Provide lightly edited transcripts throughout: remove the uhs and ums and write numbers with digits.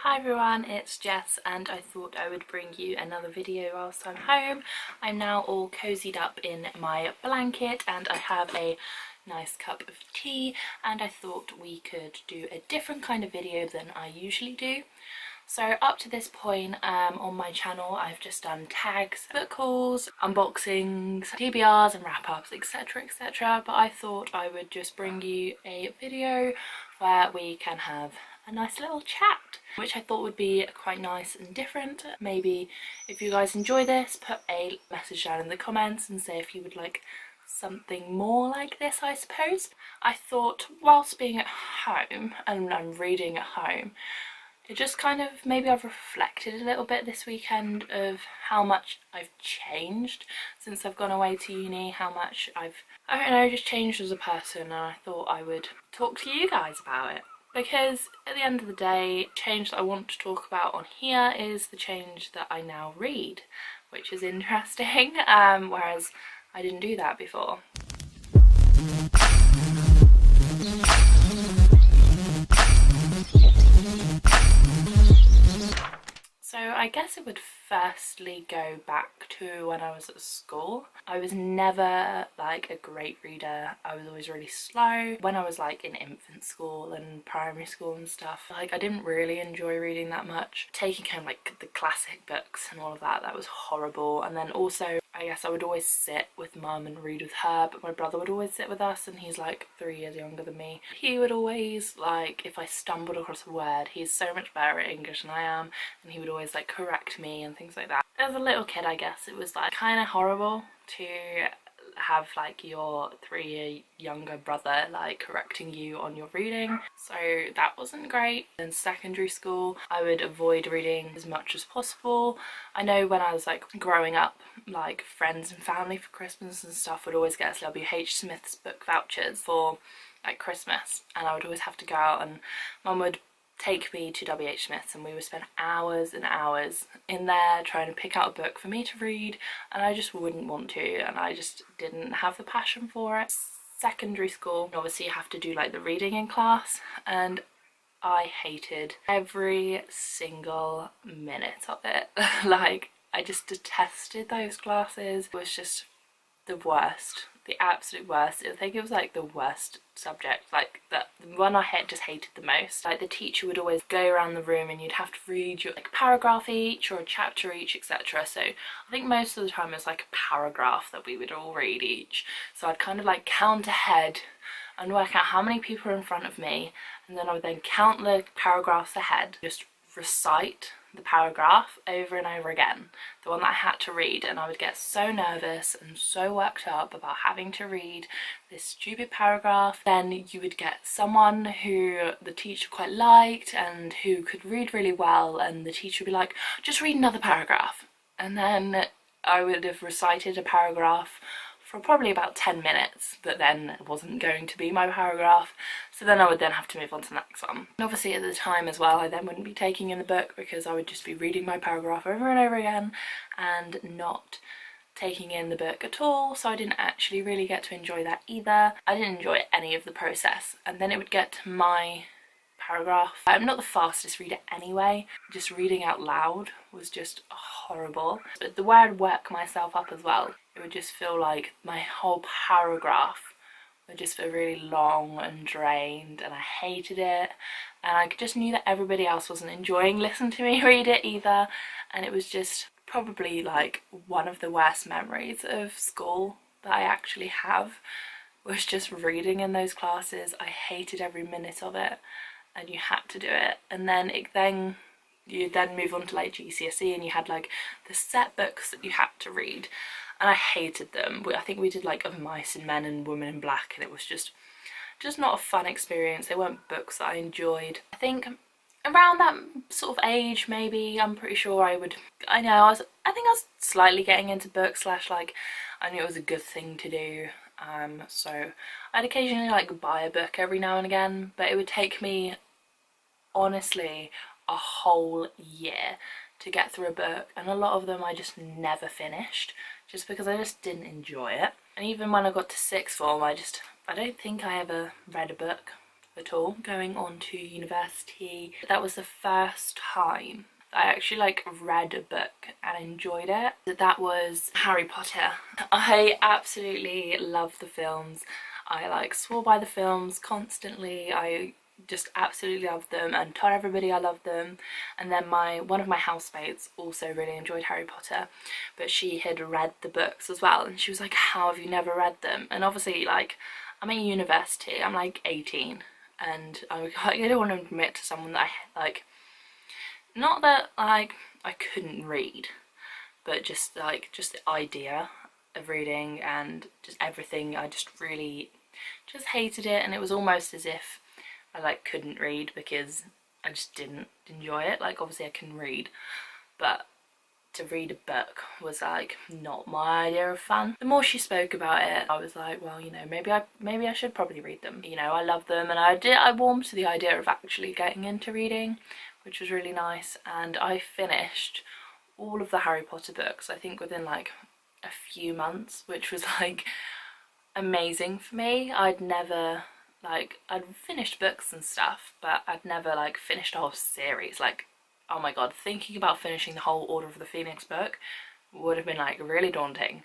Hi everyone, it's Jess and I thought I would bring you another video whilst I'm home. I'm now all cozied up in my blanket and I have a nice cup of tea, and I thought we could do a different kind of video than I usually do. So up to this point on my channel I've just done tags, book hauls, unboxings, TBRs and wrap-ups, etc, etc, but I thought I would just bring you a video where we can have a nice little chat, which I thought would be quite nice and different. Maybe if you guys enjoy this, put a message down in the comments and say if you would like something more like this, I suppose. I thought whilst being at home and I'm reading at home, it just kind of, maybe I've reflected a little bit this weekend of how much I've changed since I've gone away to uni, how much I don't know, just changed as a person, and I thought I would talk to you guys about it. Because at the end of the day, change that I want to talk about on here is the change that I now read, which is interesting, whereas I didn't do that before. So I guess it would firstly go back to when I was at school. I was never like a great reader. I was always really slow. When I was like in infant school and primary school and stuff, like I didn't really enjoy reading that much. Taking home like the classic books and all of that, that was horrible. And then also I guess I would always sit with mum and read with her, but my brother would always sit with us, and he's like 3 years younger than me. He would always, like, if I stumbled across a word, he's so much better at English than I am, and he would always like correct me and things like that. As a little kid, I guess it was like kind of horrible to have like your 3 year younger brother like correcting you on your reading, so that wasn't great. In secondary school I would avoid reading as much as possible. I know when I was like growing up, like friends and family for Christmas and stuff would always get us W.H. Smith's book vouchers for like Christmas, and I would always have to go out, and mum would take me to W.H. Smith's and we would spend hours and hours in there trying to pick out a book for me to read, and I just wouldn't want to, and I just didn't have the passion for it. Secondary school, obviously you have to do like the reading in class, and I hated every single minute of it. Like I just detested those classes. It was just the worst, the absolute worst. I think it was like the worst subject, like the one I just hated the most. Like the teacher would always go around the room and you'd have to read your like paragraph each or a chapter each, etc. So I think most of the time it was like a paragraph that we would all read each. So I'd kind of like count ahead and work out how many people are in front of me, and then I would then count the paragraphs ahead, just recite the paragraph over and over again, the one that I had to read, and I would get so nervous and so worked up about having to read this stupid paragraph. Then you would get someone who the teacher quite liked and who could read really well, and the teacher would be like, just read another paragraph, and then I would have recited a paragraph for probably about 10 minutes that then wasn't going to be my paragraph, so then I would then have to move on to the next one. And obviously at the time as well I then wouldn't be taking in the book because I would just be reading my paragraph over and over again and not taking in the book at all, so I didn't actually really get to enjoy that either. I didn't enjoy any of the process, and then it would get to my paragraph. I'm not the fastest reader anyway, just reading out loud was just horrible. But the way I'd work myself up as well, it would just feel like my whole paragraph would just feel really long and drained, and I hated it, and I just knew that everybody else wasn't enjoying listening to me read it either, and it was just probably like one of the worst memories of school that I actually have, was just reading in those classes. I hated every minute of it, and you had to do it. And then you then move on to like GCSE, and you had like the set books that you had to read, and I hated them. I think we did like Of Mice and Men and Women in Black, and it was just not a fun experience. They weren't books that I enjoyed. I think around that sort of age, maybe, I'm pretty sure I think I was slightly getting into books, slash like I knew it was a good thing to do. So I'd occasionally like buy a book every now and again, but it would take me honestly a whole year to get through a book, and a lot of them I just never finished just because I just didn't enjoy it. And even when I got to sixth form, I don't think I ever read a book at all going on to university. That was the first time I actually like read a book and enjoyed it. That was Harry Potter. I absolutely love the films. I like swore by the films constantly. I just absolutely loved them and told everybody I loved them. And then one of my housemates also really enjoyed Harry Potter, but she had read the books as well, and she was like, how have you never read them? And obviously, like, I'm at university, I'm like 18, and I don't want to admit to someone that I like, not that like I couldn't read, but just like the idea of reading and just everything, I just really just hated it. And it was almost as if I like couldn't read because I just didn't enjoy it. Like, obviously I can read, but to read a book was like not my idea of fun. The more she spoke about it, I was like, well, you know, maybe I should probably read them. You know, I love them, and I warmed to the idea of actually getting into reading, which was really nice. And I finished all of the Harry Potter books, I think within like a few months, which was like amazing for me. I'd never I'd finished books and stuff, but I'd never like finished a whole series. Like, oh my god, thinking about finishing the whole Order of the Phoenix book would have been like really daunting,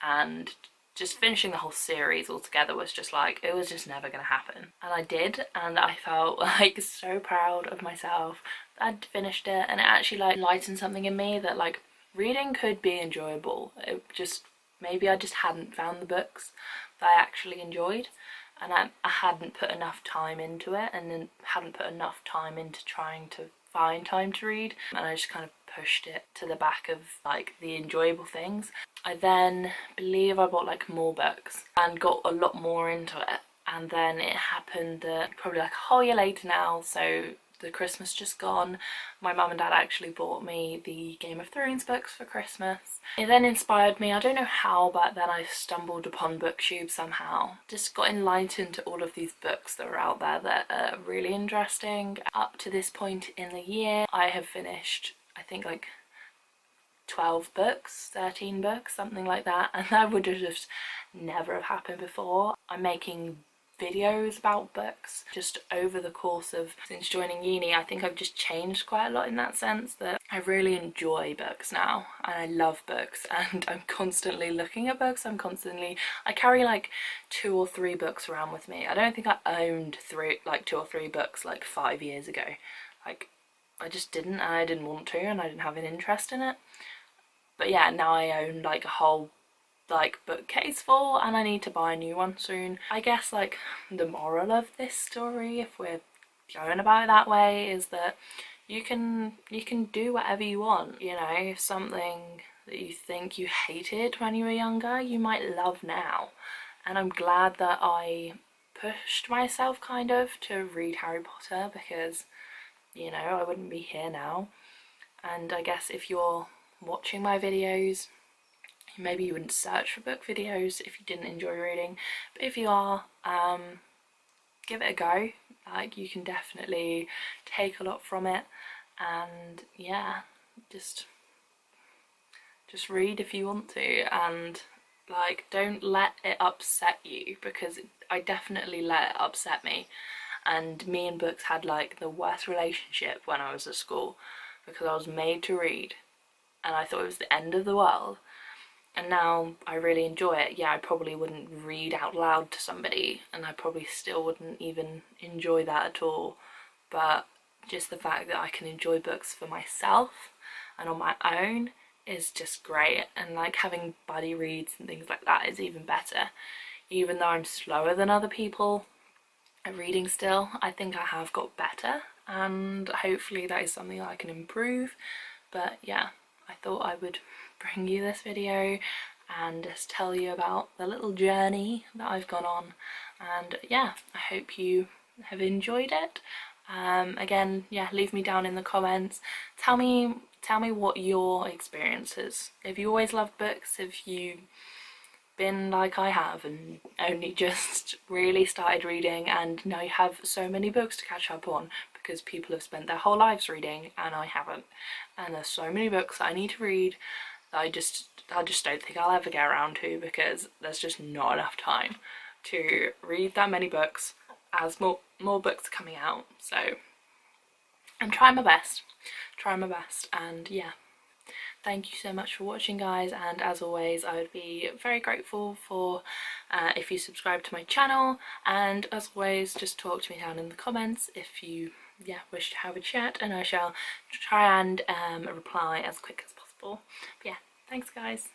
and just finishing the whole series altogether was just like, it was just never gonna happen. And I did, and I felt like so proud of myself that I'd finished it, and it actually like lightened something in me that like reading could be enjoyable. It just, maybe I just hadn't found the books that I actually enjoyed, and I hadn't put enough time into it, and then hadn't put enough time into trying to find time to read, and I just kind of pushed it to the back of like the enjoyable things. I then believe I bought like more books and got a lot more into it, and then it happened that probably like a whole year later now, so the Christmas just gone, my mum and dad actually bought me the Game of Thrones books for Christmas. It then inspired me, I don't know how, but then I stumbled upon BookTube somehow. Just got enlightened to all of these books that were out there that are really interesting. Up to this point in the year, I have finished, I think like 12 books, 13 books, something like that, and that would have just never have happened before. I'm making videos about books just over the course of since joining uni. I think I've just changed quite a lot in that sense, that I really enjoy books now and I love books, and I'm constantly looking at books. I carry like 2 or 3 books around with me. I don't think I owned 2 or 3 books like 5 years ago. Like, I just didn't, and I didn't want to, and I didn't have an interest in it. But yeah, now I own like a whole like bookcase full, and I need to buy a new one soon. I guess like the moral of this story, if we're going about it that way, is that you can do whatever you want. You know, if something that you think you hated when you were younger, you might love now. And I'm glad that I pushed myself kind of to read Harry Potter, because, you know, I wouldn't be here now. And I guess if you're watching my videos, maybe you wouldn't search for book videos if you didn't enjoy reading, but if you are, give it a go. Like, you can definitely take a lot from it, and yeah, just read if you want to, and like, don't let it upset you, because I definitely let it upset me. And me and books had like the worst relationship when I was at school, because I was made to read and I thought it was the end of the world. And now I really enjoy it. Yeah, I probably wouldn't read out loud to somebody, and I probably still wouldn't even enjoy that at all, but just the fact that I can enjoy books for myself and on my own is just great. And like having buddy reads and things like that is even better. Even though I'm slower than other people at reading still, I think I have got better, and hopefully that is something I can improve. But yeah, I thought I would bring you this video and just tell you about the little journey that I've gone on. And yeah, I hope you have enjoyed it. Again, yeah, leave me down in the comments. Tell me what your experience is. Have you always loved books? Have you been like I have and only just really started reading, and now you have so many books to catch up on because people have spent their whole lives reading and I haven't, and there's so many books that I need to read that I just don't think I'll ever get around to, because there's just not enough time to read that many books as more books are coming out. So I'm trying my best, and yeah. Thank you so much for watching, guys, and as always I would be very grateful for if you subscribe to my channel, and as always just talk to me down in the comments if you wish to have a chat, and I shall try and reply as quick as possible. But yeah, thanks guys.